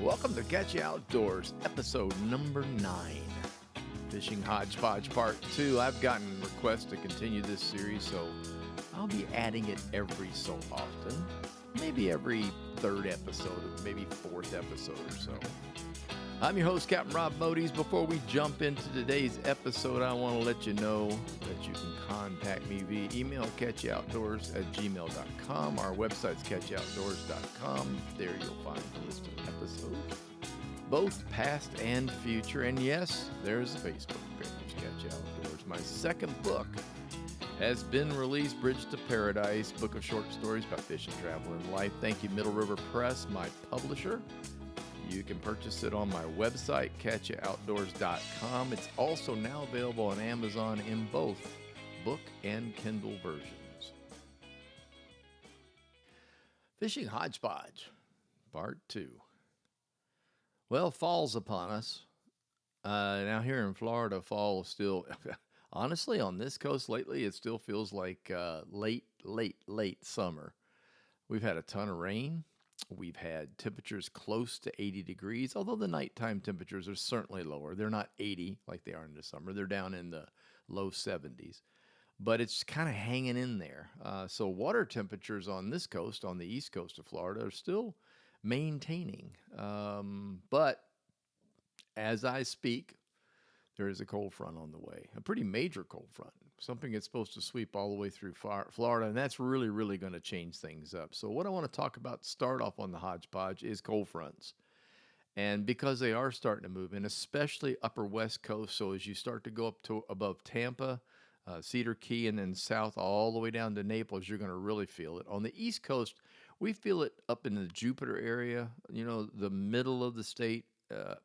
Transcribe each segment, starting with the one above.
Welcome to Catch You Outdoors, episode number 9. Fishing Hodgepodge Part 2. I've gotten requests to continue this series, so I'll be adding it every so often. Maybe every third episode, maybe fourth episode or so. I'm your host, Captain Rob Modes. Before we jump into today's episode, I want to let you know that you can contact me via email, catchyoutdoors@gmail.com. Our website's catchyoutdoors.com. There you'll find the list of episodes, both past and future. And yes, there's a Facebook page, Catch You Outdoors. My second book has been released, Bridge to Paradise, book of short stories about fishing, travel, and life. Thank you, Middle River Press, my publisher. You can purchase it on my website, catchyoutdoors.com. It's also now available on Amazon in both book and Kindle versions. Fishing Hodgepodge, Part 2. Well, fall's upon us. Now here in Florida, fall is still, honestly, on this coast lately, it still feels like late summer. We've had a ton of rain. We've had temperatures close to 80 degrees, although the nighttime temperatures are certainly lower. They're not 80 like they are in the summer. They're down in the low 70s, but it's kind of hanging in there. So water temperatures on this coast, on the east coast of Florida, are still maintaining. But as I speak, there is a cold front on the way, a pretty major cold front, something that's supposed to sweep all the way through Florida, and that's really going to change things up. So what I want to talk about, start off on the Hodgepodge, is cold fronts. And because they are starting to move in, especially upper west coast, so as you start to go up to above Tampa, Cedar Key, and then south all the way down to Naples, you're going to really feel it. On the east coast, we feel it up in the Jupiter area, the middle of the state,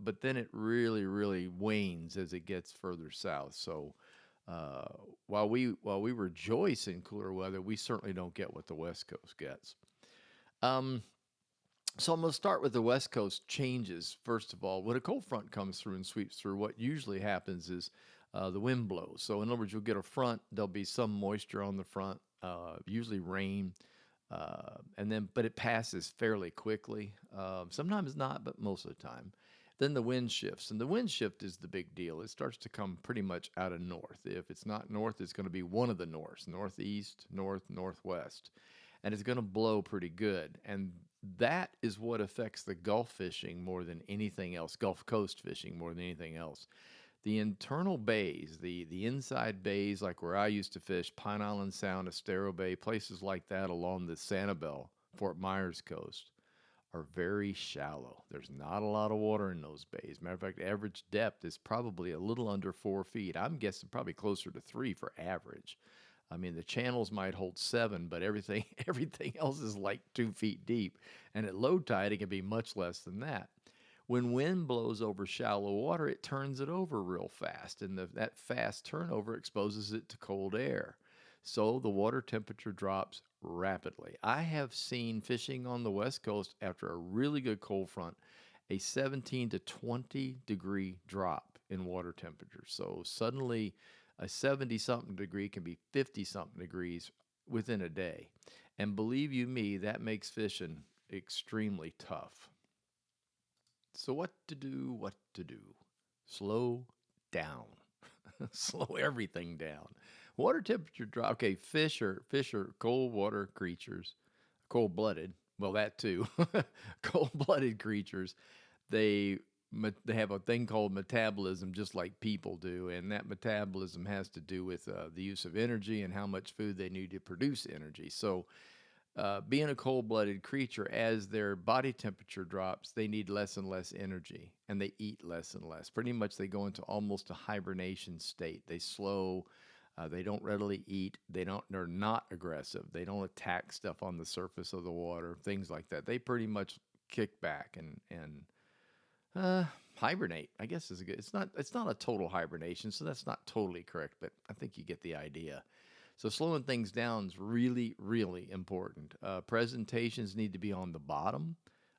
but then it really wanes as it gets further south. So while we rejoice in cooler weather, we certainly don't get what the West Coast gets. So I'm going to start with the West Coast changes. First of all, when a cold front comes through and sweeps through, what usually happens is the wind blows. So in other words, you'll get a front. There'll be some moisture on the front, usually rain. But it passes fairly quickly. Sometimes not, but most of the time. Then the wind shifts, and the wind shift is the big deal. It starts to come pretty much out of north. If it's not north, it's going to be one of the norths, northeast, northwest, and it's going to blow pretty good. And that is what affects the Gulf fishing more than anything else, Gulf Coast fishing more than anything else. The internal bays, the inside bays, like where I used to fish, Pine Island Sound, Estero Bay, places like that along the Sanibel, Fort Myers coast, are very shallow. There's not a lot of water in those bays. Matter of fact, average depth is probably a little under 4 feet. I'm guessing probably closer to 3 for average. I mean, the channels might hold 7, but everything else is like 2 feet deep. And at low tide, it can be much less than that. When wind blows over shallow water, it turns it over real fast, and that fast turnover exposes it to cold air. So the water temperature drops rapidly. I have seen fishing on the West Coast after a really good cold front, a 17 to 20 degree drop in water temperature. So suddenly a 70-something degree can be 50-something degrees within a day. And believe you me, that makes fishing extremely tough. So what to do? Slow down. Slow everything down. Water temperature drop. Okay, fish are cold water creatures, cold-blooded. Well, that too. Cold-blooded creatures. They have a thing called metabolism, just like people do, and that metabolism has to do with the use of energy and how much food they need to produce energy. So being a cold-blooded creature, as their body temperature drops, they need less and less energy, and they eat less and less. Pretty much they go into almost a hibernation state. They slow. They don't readily eat. They're not aggressive. They don't attack stuff on the surface of the water, things like that. They pretty much kick back and hibernate, I guess is a good. It's not a total hibernation, so that's not totally correct, but I think you get the idea. So slowing things down is really important. Presentations need to be on the bottom.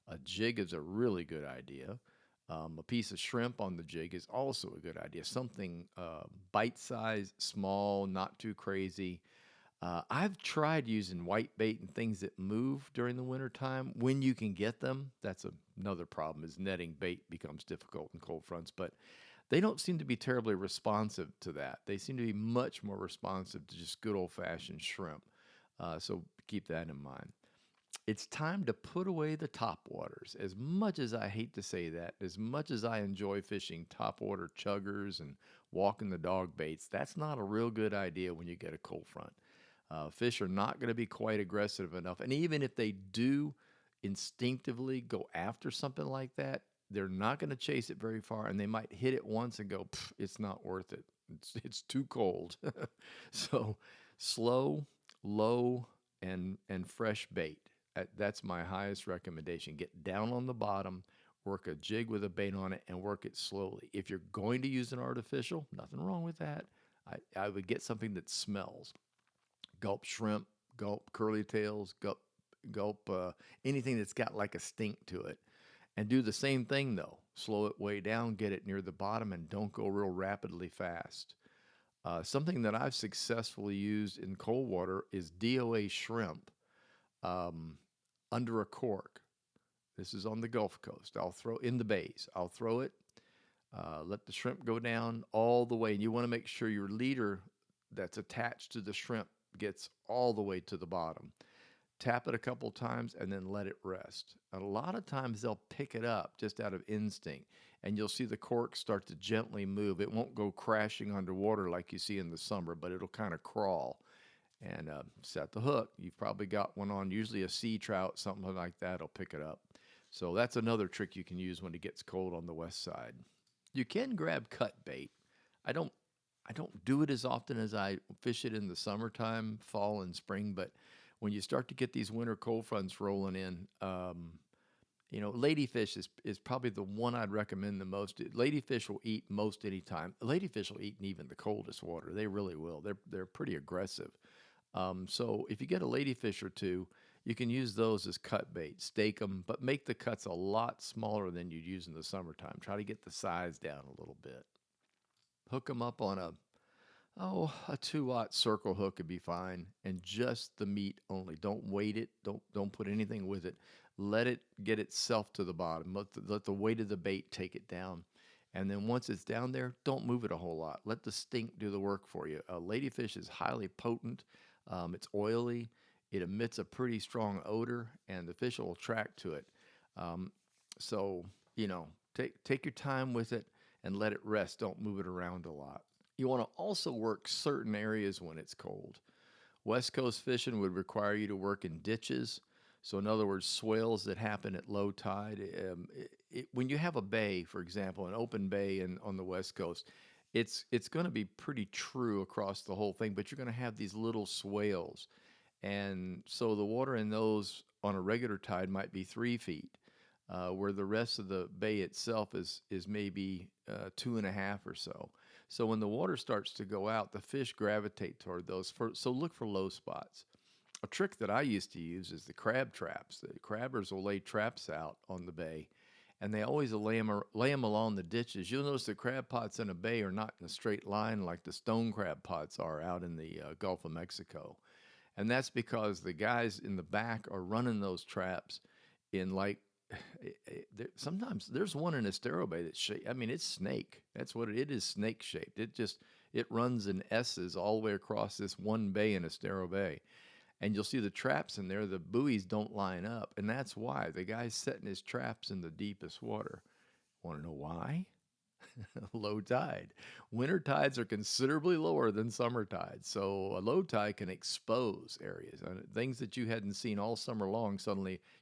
A jig is a really good idea. A piece of shrimp on the jig is also a good idea. Something bite-sized, small, not too crazy. I've tried using white bait and things that move during the winter time when you can get them. That's another problem is netting bait becomes difficult in cold fronts, but they don't seem to be terribly responsive to that. They seem to be much more responsive to just good old fashioned shrimp. So keep that in mind. It's time to put away the top waters. As much as I hate to say that, as much as I enjoy fishing top water chuggers and walking the dog baits, that's not a real good idea when you get a cold front. Fish are not going to be quite aggressive enough. And even if they do instinctively go after something like that, they're not going to chase it very far and they might hit it once and go, it's not worth it. It's too cold. So slow, low, and fresh bait. That's my highest recommendation. Get down on the bottom, work a jig with a bait on it, and work it slowly. If you're going to use an artificial, nothing wrong with that. I would get something that smells. Gulp shrimp, gulp curly tails, gulp anything that's got like a stink to it. And do the same thing though. Slow it way down, get it near the bottom, and don't go real rapidly fast. Something that I've successfully used in cold water is DOA shrimp um, under a cork. This is on the Gulf Coast. I'll throw in the bays. I'll throw it, let the shrimp go down all the way. And you want to make sure your leader that's attached to the shrimp gets all the way to the bottom. Tap it a couple times and then let it rest. And a lot of times they'll pick it up just out of instinct, and you'll see the cork start to gently move. It won't go crashing underwater like you see in the summer, but it'll kind of crawl and set the hook. You've probably got one on, usually a sea trout, something like that will pick it up. So that's another trick you can use when it gets cold on the west side. You can grab cut bait. I don't I don't do it as often as I fish it in the summertime, fall and spring, but when you start to get these winter cold fronts rolling in, ladyfish is probably the one I'd recommend the most. Ladyfish will eat most any time. Ladyfish will eat in even the coldest water. They really will. They're pretty aggressive. So if you get a ladyfish or two, you can use those as cut bait. Stake them, but make the cuts a lot smaller than you'd use in the summertime. Try to get the size down a little bit. Hook them up on a 2-aught circle hook would be fine, and just the meat only. Don't weight it. Don't put anything with it. Let it get itself to the bottom. Let the weight of the bait take it down. And then once it's down there, don't move it a whole lot. Let the stink do the work for you. Ladyfish is highly potent. It's oily. It emits a pretty strong odor, and the fish will attract to it. So, take your time with it and let it rest. Don't move it around a lot. You want to also work certain areas when it's cold. West Coast fishing would require you to work in ditches. So, in other words, swales that happen at low tide. When you have a bay, for example, an open bay on the West Coast, it's going to be pretty true across the whole thing, but you're going to have these little swales. And so the water in those on a regular tide might be 3 feet, where the rest of the bay itself is maybe 2.5 or so. So when the water starts to go out, the fish gravitate toward those. So look for low spots. A trick that I used to use is the crab traps. The crabbers will lay traps out on the bay, and they always lay them along the ditches. You'll notice the crab pots in a bay are not in a straight line like the stone crab pots are out in the Gulf of Mexico. And that's because the guys in the back are running those traps in sometimes there's one in Estero Bay that's shaped. I mean, it's snake. That's what it is, snake shaped. It runs in S's all the way across this one bay in Estero Bay. And you'll see the traps in there, the buoys don't line up. And that's why the guy's setting his traps in the deepest water. Want to know why? Low tide. Winter tides are considerably lower than summer tides. So a low tide can expose areas. Things that you hadn't seen all summer long,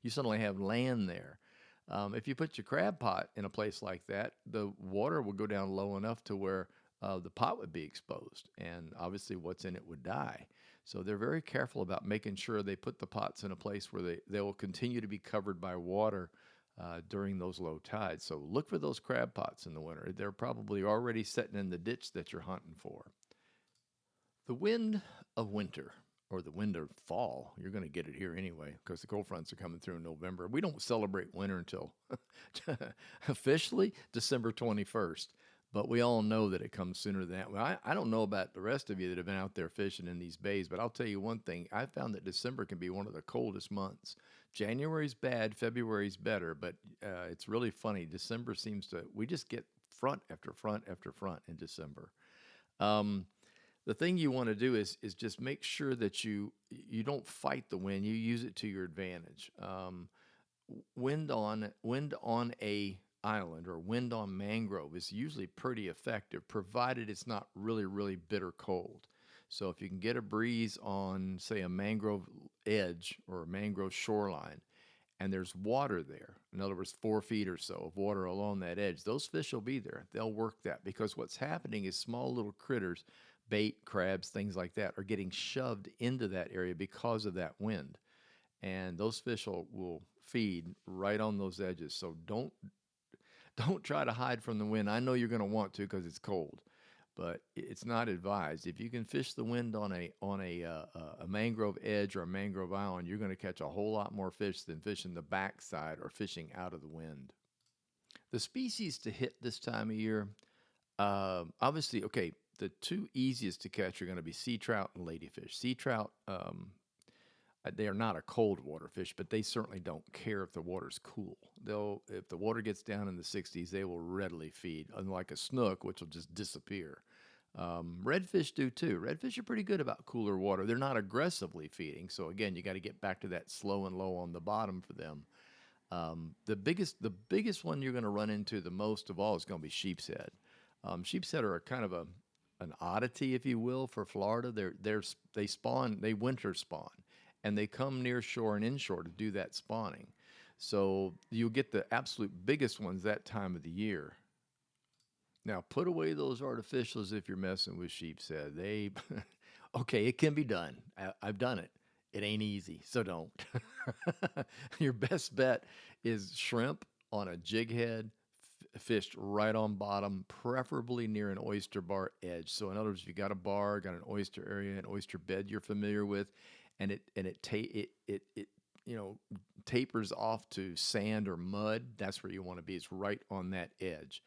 you suddenly have land there. If you put your crab pot in a place like that, the water will go down low enough to where the pot would be exposed. And obviously what's in it would die. So they're very careful about making sure they put the pots in a place where they will continue to be covered by water during those low tides. So look for those crab pots in the winter. They're probably already sitting in the ditch that you're hunting for. The wind of winter, or the wind of fall, you're going to get it here anyway because the cold fronts are coming through in November. We don't celebrate winter until officially December 21st. But we all know that it comes sooner than that. Well, I don't know about the rest of you that have been out there fishing in these bays, but I'll tell you one thing. I found that December can be one of the coldest months. January's bad, February's better, but it's really funny. December seems to, we just get front after front after front in December. Um, the thing you want to do is just make sure that you don't fight the wind. You use it to your advantage. Wind on a island or wind on mangrove is usually pretty effective, provided it's not really really bitter cold. So if you can get a breeze on, say, a mangrove edge or a mangrove shoreline, and there's water there, in other words, 4 feet or so of water along that edge, those fish will be there. They'll work that because what's happening is small little critters, bait, crabs, things like that, are getting shoved into that area because of that wind. And those fish will feed right on those edges. So don't try to hide from the wind. I know you're going to want to because it's cold, but it's not advised. If you can fish the wind on a mangrove edge or a mangrove island, you're going to catch a whole lot more fish than fishing the backside or fishing out of the wind. The species to hit this time of year, obviously, okay. The two easiest to catch are going to be sea trout and ladyfish. Sea trout, they are not a cold water fish, but they certainly don't care if the water's cool. They'll, if the water gets down in the 60s, they will readily feed, unlike a snook, which will just disappear. Redfish do too. Redfish are pretty good about cooler water. They're not aggressively feeding, so again, you got to get back to that slow and low on the bottom for them. The biggest one you're going to run into the most of all is going to be sheep's head. Sheep's head are a kind of an oddity, if you will, for Florida. They spawn, they winter spawn, and they come near shore and inshore to do that spawning. So you'll get the absolute biggest ones that time of the year. Now, put away those artificials if you're messing with sheep's head. They, okay, it can be done. I've done it. It ain't easy, so don't. Your best bet is shrimp on a jig head, fished right on bottom, preferably near an oyster bar edge. So, in other words, if you got a bar, got an oyster area, an oyster bed you're familiar with, and it you know tapers off to sand or mud, that's where you want to be. It's right on that edge.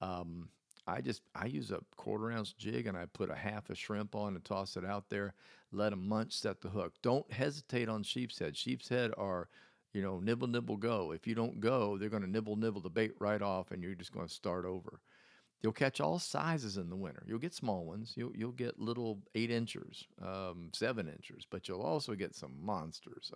Um, I use a quarter-ounce jig and I put a half a shrimp on and toss it out there. Let them munch, set the hook. Don't hesitate on sheep's head. Sheep's head are, nibble, nibble, go. If you don't go, they're going to nibble, nibble the bait right off, and you're just going to start over. You'll catch all sizes in the winter. You'll get small ones. You'll get little 8 inchers, 7 inchers, but you'll also get some monsters,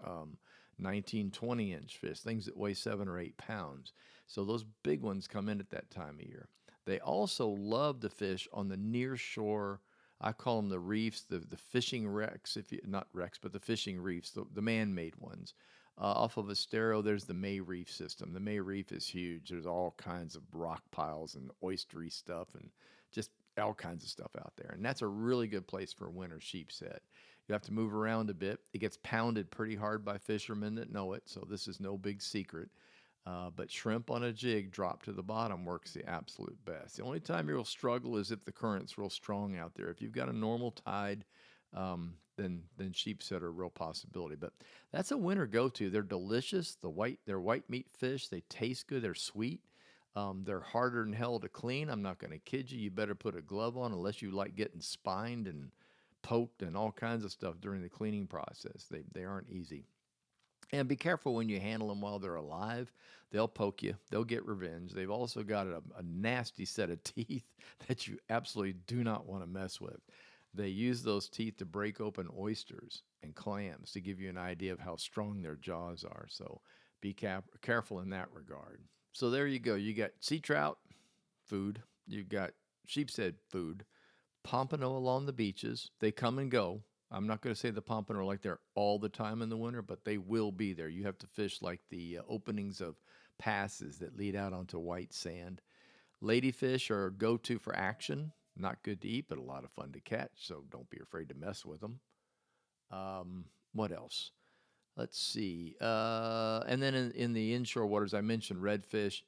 19, 20 inch fish, things that weigh 7 or 8 pounds. So those big ones come in at that time of year. They also love to fish on the near shore. I call them the reefs, the fishing wrecks, if you not wrecks, but the fishing reefs, the man-made ones. Off of Estero, there's the May Reef system. The May Reef is huge. There's all kinds of rock piles and oystery stuff and just all kinds of stuff out there. And that's a really good place for winter sheep's head. You have to move around a bit. It gets pounded pretty hard by fishermen that know it, so this is no big secret. But shrimp on a jig dropped to the bottom works the absolute best. The only time you'll struggle is if the current's real strong out there. If you've got a normal tide, then sheep's head are a real possibility. But that's a winter go-to. They're delicious. They're white meat fish. They taste good. They're sweet. They're harder than hell to clean. I'm not going to kid you. You better put a glove on unless you like getting spined and poked and all kinds of stuff during the cleaning process. They aren't easy. And be careful when you handle them while they're alive. They'll poke you. They'll get revenge. They've also got a nasty set of teeth that you absolutely do not want to mess with. They use those teeth to break open oysters and clams to give you an idea of how strong their jaws are. So be careful in that regard. So there you go. You got sea trout, food. You've got sheep's head, food. Pompano along the beaches. They come and go. I'm not going to say the pompano are like there all the time in the winter, but they will be there. You have to fish like the openings of passes that lead out onto white sand. Ladyfish are go-to for action. Not good to eat, but a lot of fun to catch, so don't be afraid to mess with them. What else? Let's see. And then in the inshore waters, I mentioned redfish.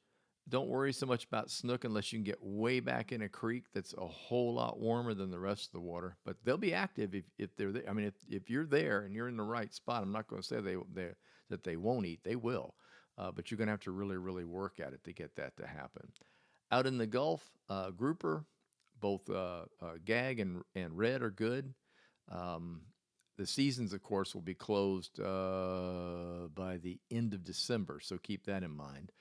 Don't worry so much about snook unless you can get way back in a creek that's a whole lot warmer than the rest of the water. But they'll be active if they're there. I mean, if you're there and you're in the right spot, I'm not going to say that they won't eat. They will. But you're going to have to really, really work at it to get that to happen. Out in the Gulf, grouper, both gag and red are good. Um, the seasons, of course, will be closed by the end of December, so keep that in mind.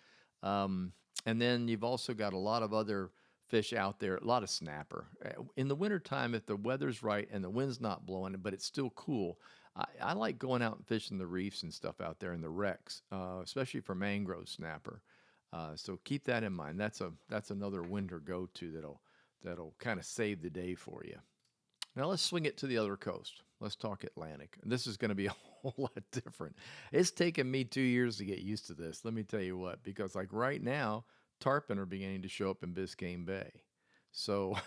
Um, and then you've also got a lot of other fish out there, a lot of snapper. In the wintertime, if the weather's right and the wind's not blowing, but it's still cool, I like going out and fishing the reefs and stuff out there in the wrecks, especially for mangrove snapper. So keep that in mind. That's another winter go-to that'll kind of save the day for you. Now let's swing it to the other coast. Let's talk Atlantic. This is going to be a whole lot different. It's taken me 2 years to get used to this. Let me tell you what, because like right now, tarpon are beginning to show up in Biscayne Bay. So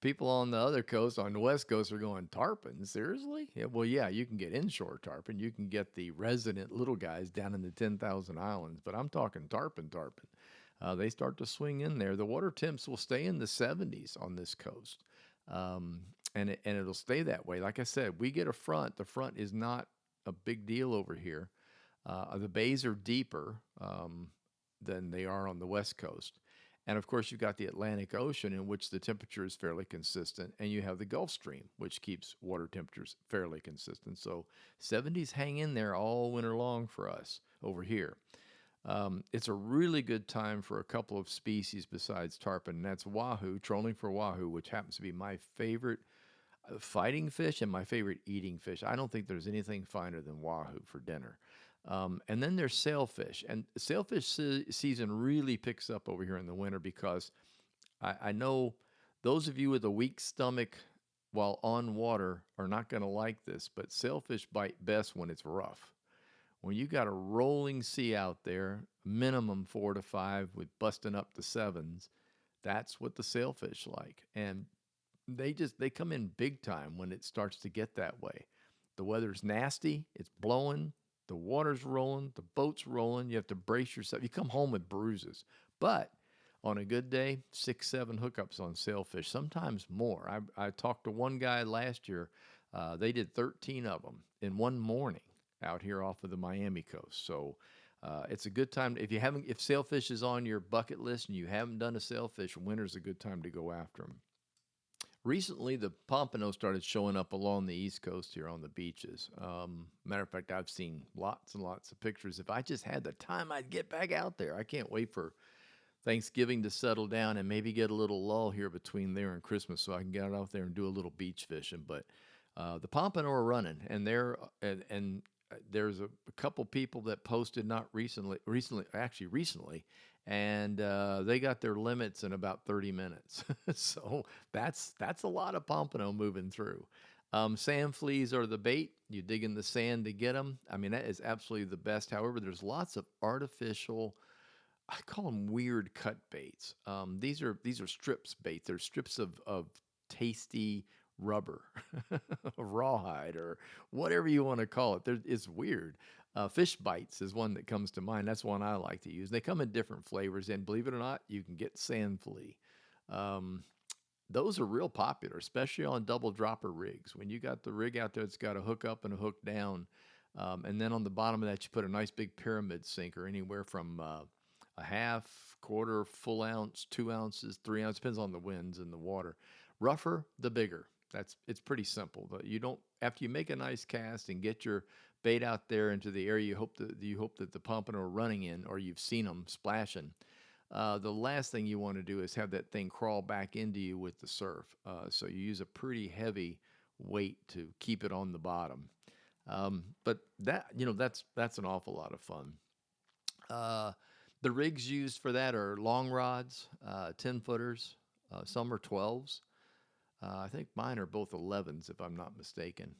people on the other coast, on the west coast, are going, tarpon? Seriously? Yeah, well, yeah, you can get inshore tarpon. You can get the resident little guys down in the 10,000 islands, but I'm talking tarpon, tarpon. They start to swing in there. The water temps will stay in the 70s on this coast. Um, and it'll stay that way. Like I said, we get a front. The front is not a big deal over here. The bays are deeper than they are on the west coast. And of course, you've got the Atlantic Ocean, in which the temperature is fairly consistent, and you have the Gulf Stream, which keeps water temperatures fairly consistent. So 70s hang in there all winter long for us over here. It's a really good time for a couple of species besides tarpon, and that's wahoo, trolling for wahoo, which happens to be my favorite fighting fish and my favorite eating fish. I don't think there's anything finer than wahoo for dinner. And then there's sailfish, and sailfish season really picks up over here in the winter because I know those of you with a weak stomach while on water are not going to like this, but sailfish bite best when it's rough. When you got a rolling sea out there, minimum 4 to 5 with busting up to sevens, that's what the sailfish like. And they come in big time when it starts to get that way. The weather's nasty, it's blowing, the water's rolling, the boat's rolling, you have to brace yourself. You come home with bruises. But on a good day, 6, 7 hookups on sailfish, sometimes more. I talked to one guy last year. They did 13 of them in one morning out here off of the Miami coast. So it's a good time if sailfish is on your bucket list and you haven't done a sailfish, winter's a good time to go after them. Recently, the pompano started showing up along the East Coast here on the beaches. Matter of fact, I've seen lots and lots of pictures. If I just had the time, I'd get back out there. I can't wait for Thanksgiving to settle down and maybe get a little lull here between there and Christmas so I can get out there and do a little beach fishing. But the pompano are running, and there's a couple people that posted not recently, and they got their limits in about 30 minutes. So that's a lot of pompano moving through. Sand fleas are the bait. You dig in the sand to get them. I mean, that is absolutely the best. However, there's lots of artificial, I call them weird cut baits. These are strips bait. They're strips of tasty rubber, rawhide, or whatever you want to call it. It's weird. Fish bites is one that comes to mind. That's one I like to use. They come in different flavors, and believe it or not, you can get sand flea. Um, those are real popular, especially on double dropper rigs. When you got the rig out there that's got a hook up and a hook down, and then on the bottom of that, you put a nice big pyramid sinker, anywhere from a half, quarter, full ounce, 2 ounces, 3 ounces, depends on the winds and the water. Rougher, the bigger. It's pretty simple. But you don't after you make a nice cast and get your bait out there into the area you hope that the pompano are running in, or you've seen them splashing. The last thing you want to do is have that thing crawl back into you with the surf. So you use a pretty heavy weight to keep it on the bottom. But that's an awful lot of fun. The rigs used for that are long rods, 10 footers. Some are 12s. I think mine are both 11s, if I'm not mistaken.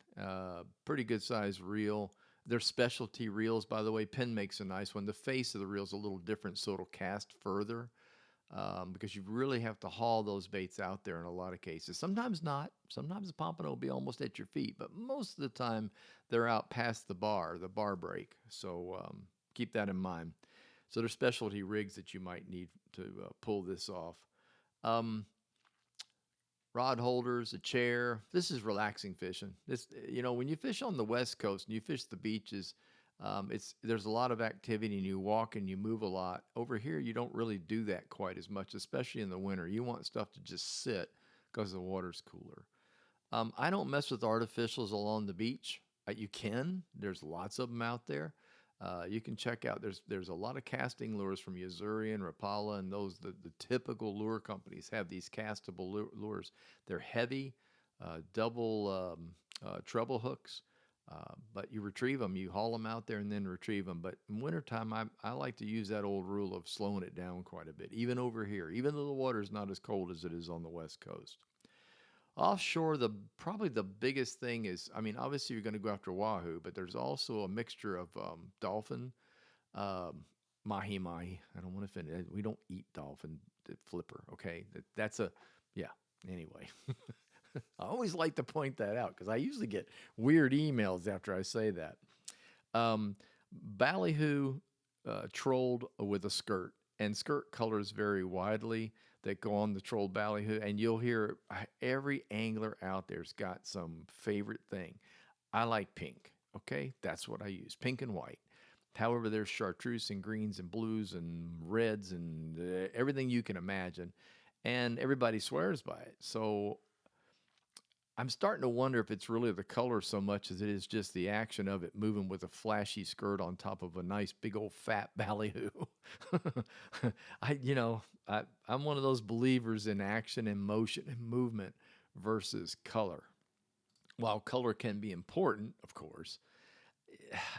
Pretty good size reel. They're specialty reels, by the way. Penn makes a nice one. The face of the reel is a little different, so it'll cast further because you really have to haul those baits out there in a lot of cases. Sometimes not. Sometimes the pompano will be almost at your feet, but most of the time they're out past the bar break. So keep that in mind. So there's specialty rigs that you might need to pull this off. Rod holders, a chair. This is relaxing fishing. When you fish on the West Coast and you fish the beaches, There's a lot of activity and you walk and you move a lot. Over here, you don't really do that quite as much, especially in the winter. You want stuff to just sit because the water's cooler. I don't mess with artificials along the beach. You can. There's lots of them out there. You can check out. There's a lot of casting lures from Yuzuri and Rapala, and the typical lure companies have these castable lures. They're heavy, double treble hooks, but you retrieve them. You haul them out there and then retrieve them. But in wintertime, I like to use that old rule of slowing it down quite a bit, even over here, even though the water's not as cold as it is on the West Coast. Offshore, probably the biggest thing is, I mean, obviously you're going to go after wahoo, but there's also a mixture of dolphin, um, mahi mahi. I don't want to offend it. We don't eat dolphin flipper. Okay, that's a yeah. Anyway, I always like to point that out because I usually get weird emails after I say that. Um, Ballyhoo trolled with a skirt, and skirt colors vary widely that go on the trolled ballyhoo, and you'll hear every angler out there's got some favorite thing. I like pink. Okay, that's what I use, pink and white. However, there's chartreuse and greens and blues and reds and everything you can imagine, and everybody swears by it. So I'm starting to wonder if it's really the color so much as it is just the action of it moving with a flashy skirt on top of a nice big old fat ballyhoo. I'm one of those believers in action and motion and movement versus color. While color can be important, of course,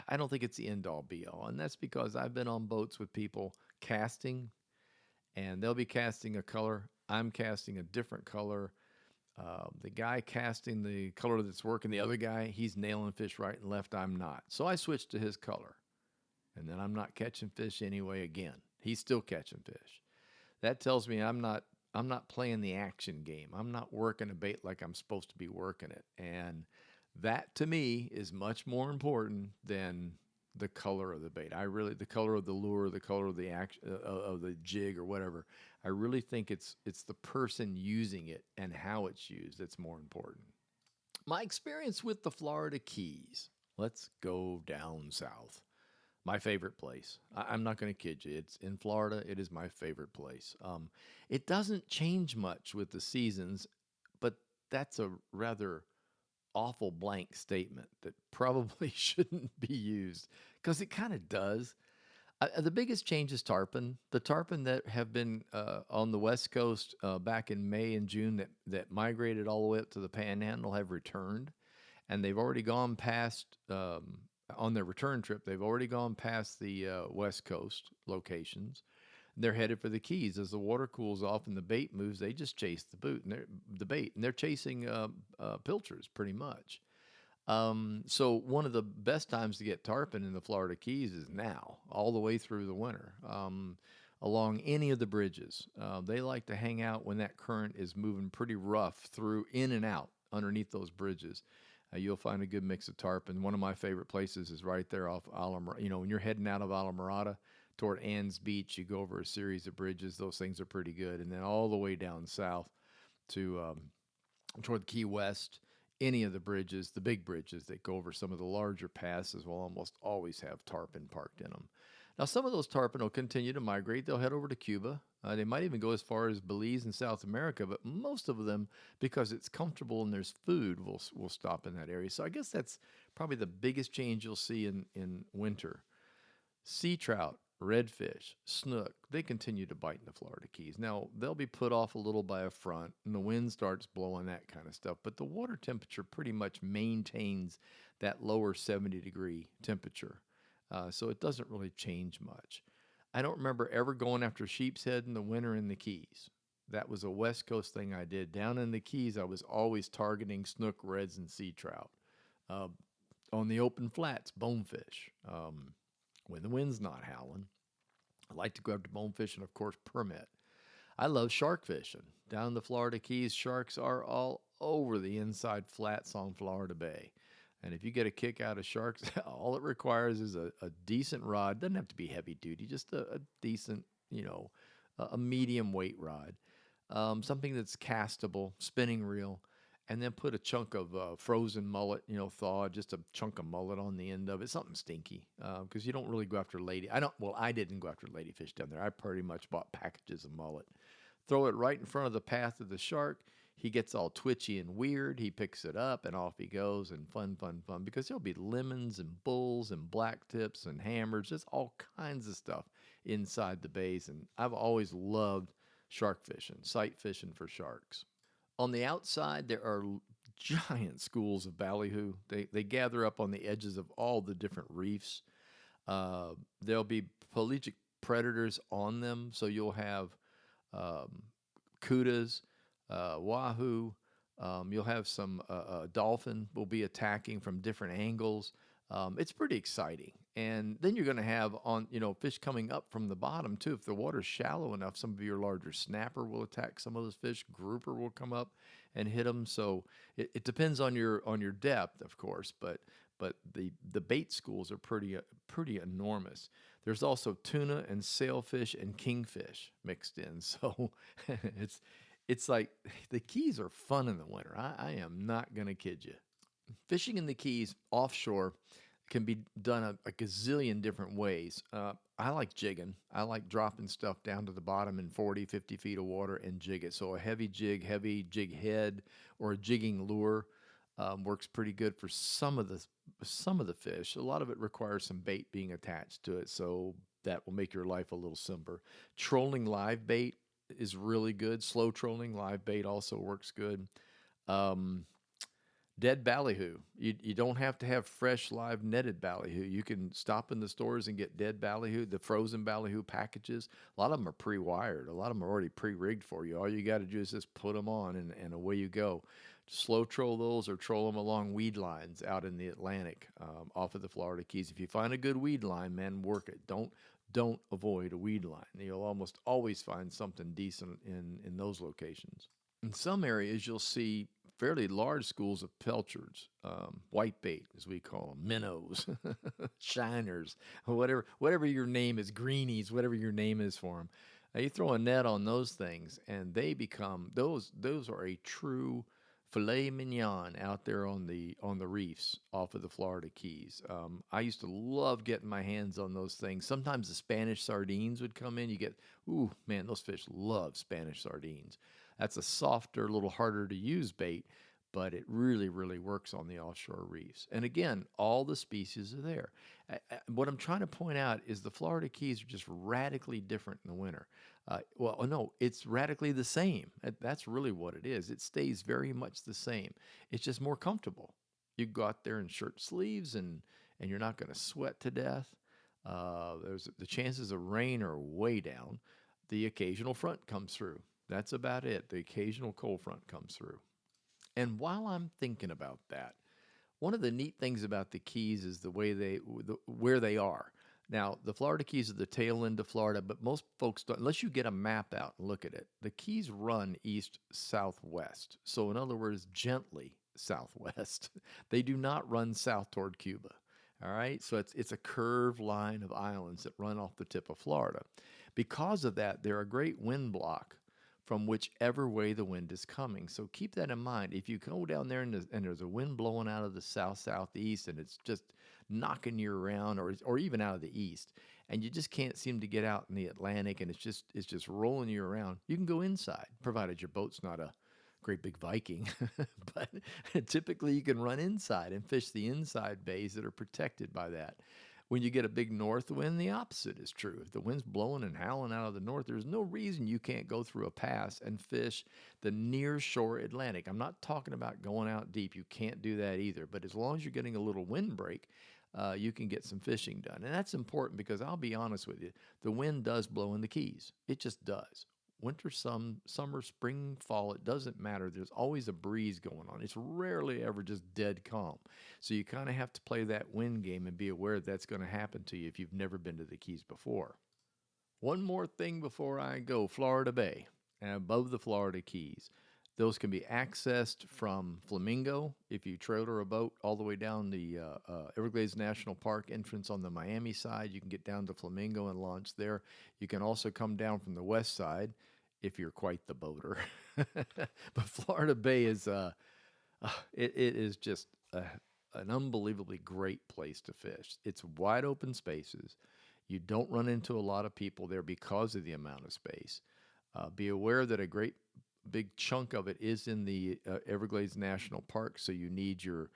I don't think it's the end all be all. And that's because I've been on boats with people casting, and they'll be casting a color. I'm casting a different color. The guy casting the color that's working, the other guy, he's nailing fish right and left. I'm not. So I switched to his color. And then I'm not catching fish anyway again. He's still catching fish. That tells me I'm not playing the action game. I'm not working a bait like I'm supposed to be working it. And that to me is much more important than the color of the bait. The color of the lure, the color of the action of the jig or whatever. I really think it's the person using it and how it's used that's more important. My experience with the Florida Keys. Let's go down south. My favorite place. I'm not going to kid you. It's in Florida. It is my favorite place. It doesn't change much with the seasons, but that's a rather awful blank statement that probably shouldn't be used because it kind of does. The biggest change is tarpon. The tarpon that have been on the West Coast back in May and June that migrated all the way up to the Panhandle have returned, and they've already gone past on their return trip. They've already gone past the West Coast locations. They're headed for the Keys as the water cools off and the bait moves. They just chase the bait, and they're chasing pilchards pretty much. So one of the best times to get tarpon in the Florida Keys is now, all the way through the winter, along any of the bridges. They like to hang out when that current is moving pretty rough through in and out underneath those bridges. You'll find a good mix of tarpon. One of my favorite places is right there off Alamorada. When you're heading out of Alamorada toward Ann's Beach, you go over a series of bridges. Those things are pretty good. And then all the way down south to toward Key West, any of the bridges, the big bridges that go over some of the larger passes will almost always have tarpon parked in them. Now, some of those tarpon will continue to migrate. They'll head over to Cuba. They might even go as far as Belize and South America, but most of them, because it's comfortable and there's food, will stop in that area. So I guess that's probably the biggest change you'll see in winter. Sea trout, redfish, snook, they continue to bite in the Florida Keys. Now, they'll be put off a little by a front, and the wind starts blowing that kind of stuff, but the water temperature pretty much maintains that lower 70-degree temperature. So it doesn't really change much. I don't remember ever going after sheep's head in the winter in the Keys. That was a West Coast thing I did. Down in the Keys, I was always targeting snook, reds, and sea trout. Uh, on the open flats, bonefish. When the wind's not howling, I like to go after bonefish and, of course, permit. I love shark fishing. Down in the Florida Keys, sharks are all over the inside flats on Florida Bay. And if you get a kick out of sharks, all it requires is a decent rod. Doesn't have to be heavy duty, just a decent, a medium weight rod. Something that's castable, spinning reel, and then put a chunk of frozen mullet, thawed, just a chunk of mullet on the end of it, something stinky, because you don't really go after lady. I don't. Well, I didn't go after ladyfish down there. I pretty much bought packages of mullet. Throw it right in front of the path of the shark. He gets all twitchy and weird. He picks it up and off he goes, and fun, fun, fun. Because there'll be lemons and bulls and black tips and hammers, just all kinds of stuff inside the bays. And I've always loved shark fishing, sight fishing for sharks. On the outside, there are giant schools of ballyhoo. They gather up on the edges of all the different reefs. There'll be pelagic predators on them, so you'll have um, kudas, wahoo. You'll have some dolphin will be attacking from different angles. It's pretty exciting. And then you're going to have fish coming up from the bottom too. If the water's shallow enough, some of your larger snapper will attack some of those fish. Grouper will come up and hit them. So it depends on your depth, of course, but the bait schools are pretty enormous. There's also tuna and sailfish and kingfish mixed in. So it's like the Keys are fun in the winter. I am not going to kid you. Fishing in the Keys offshore can be done a gazillion different ways. I like jigging. I like dropping stuff down to the bottom in 40, 50 feet of water and jig it. So a heavy jig head, or a jigging lure works pretty good for some of the fish. A lot of it requires some bait being attached to it, so that will make your life a little simpler. Trolling live bait is really good. Slow trolling live bait also works good. Um, Dead ballyhoo. You don't have to have fresh live netted ballyhoo. You can stop in the stores and get dead ballyhoo, the frozen ballyhoo packages. A lot of them are pre-wired. A lot of them are already pre-rigged for you. All you got to do is just put them on, and away you go. Slow troll those, or troll them along weed lines out in the Atlantic, off of the Florida Keys. If you find a good weed line, man, work it. Don't avoid a weed line. You'll almost always find something decent in those locations. In some areas, you'll see fairly large schools of pilchards, whitebait, as we call them, minnows, shiners, whatever your name is, greenies, whatever your name is for them. You throw a net on those things, and they become those are a true filet mignon out there on the reefs off of the Florida Keys. I used to love getting my hands on those things. Sometimes the Spanish sardines would come in. You get, ooh, man, those fish love Spanish sardines. That's a softer, a little harder to use bait, but it really, really works on the offshore reefs. And again, all the species are there. What I'm trying to point out is the Florida Keys are just radically different in the winter. Well, no, it's radically the same. That's really what it is. It stays very much the same. It's just more comfortable. You go out there in shirt sleeves, and you're not going to sweat to death. There's the chances of rain are way down. The occasional front comes through. That's about it. The occasional cold front comes through. And while I'm thinking about that, one of the neat things about the Keys is where they are. Now, the Florida Keys are the tail end of Florida, but most folks don't, unless you get a map out and look at it. The Keys run east-southwest. So, in other words, gently southwest. They do not run south toward Cuba. All right, so it's a curved line of islands that run off the tip of Florida. Because of that, they're a great wind block from whichever way the wind is coming. So keep that in mind. If you go down there and there's a wind blowing out of the south-southeast, and it's just knocking you around, or even out of the east, and you just can't seem to get out in the Atlantic, and it's just rolling you around, you can go inside, provided your boat's not a great big Viking. But typically you can run inside and fish the inside bays that are protected by that. When you get a big north wind, the opposite is true. If the wind's blowing and howling out of the north, there's no reason you can't go through a pass and fish the near shore Atlantic. I'm not talking about going out deep. You can't do that either. But as long as you're getting a little wind break, you can get some fishing done. And that's important, because I'll be honest with you, the wind does blow in the Keys. It just does. Winter, summer, spring, fall, it doesn't matter. There's always a breeze going on. It's rarely ever just dead calm. So you kind of have to play that wind game and be aware that's going to happen to you if you've never been to the Keys before. One more thing before I go. Florida Bay, and above the Florida Keys. Those can be accessed from Flamingo if you trailer a boat all the way down the Everglades National Park entrance on the Miami side. You can get down to Flamingo and launch there. You can also come down from the west side if you're quite the boater. But Florida Bay is It is just an unbelievably great place to fish. It's wide open spaces. You don't run into a lot of people there because of the amount of space. Be aware that a great big chunk of it is in the Everglades National Park, so you need your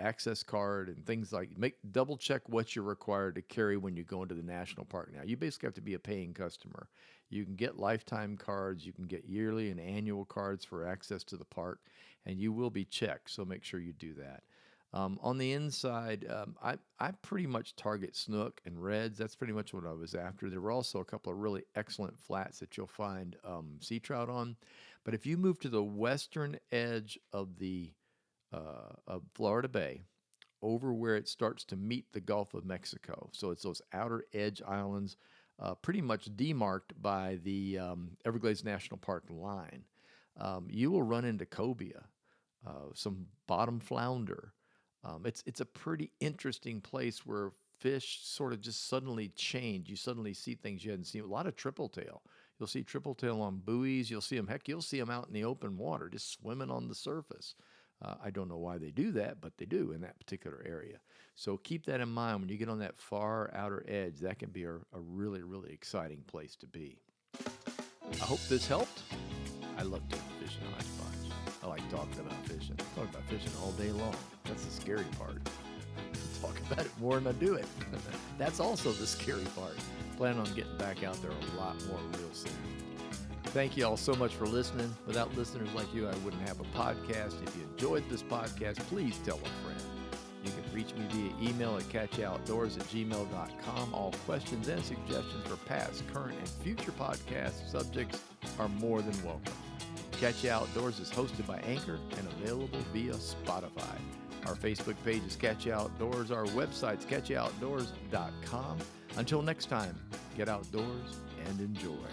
access card and things like make double check what you're required to carry when you go into the national park. Now you basically have to be a paying customer. You can get lifetime cards, you can get yearly and annual cards for access to the park, and you will be checked. So make sure you do that. On the inside, I pretty much target snook and reds. That's pretty much what I was after. There were also a couple of really excellent flats that you'll find sea trout on. But if you move to the western edge of Florida Bay, over where it starts to meet the Gulf of Mexico. So it's those outer edge islands, pretty much demarked by the Everglades National Park line. You will run into cobia, some bottom flounder. It's a pretty interesting place where fish sort of just suddenly change. You suddenly see things you hadn't seen. A lot of triple tail. You'll see triple tail on buoys. You'll see them. Heck, you'll see them out in the open water, just swimming on the surface. I don't know why they do that, but they do in that particular area. So keep that in mind when you get on that far outer edge. That can be a really, really exciting place to be. I hope this helped. I love doing fishing on Hodgepodge. I like talking about fishing. I talk about fishing all day long. That's the scary part. I talk about it more than I do it. That's also the scary part. Plan on getting back out there a lot more real soon. Thank you all so much for listening. Without listeners like you, I wouldn't have a podcast. If you enjoyed this podcast, please tell a friend. You can reach me via email at catchoutdoors@gmail.com. All questions and suggestions for past, current, and future podcast subjects are more than welcome. Catch You Outdoors is hosted by Anchor and available via Spotify. Our Facebook page is Catch You Outdoors. Our website's catchyoutdoors.com. Until next time, get outdoors and enjoy.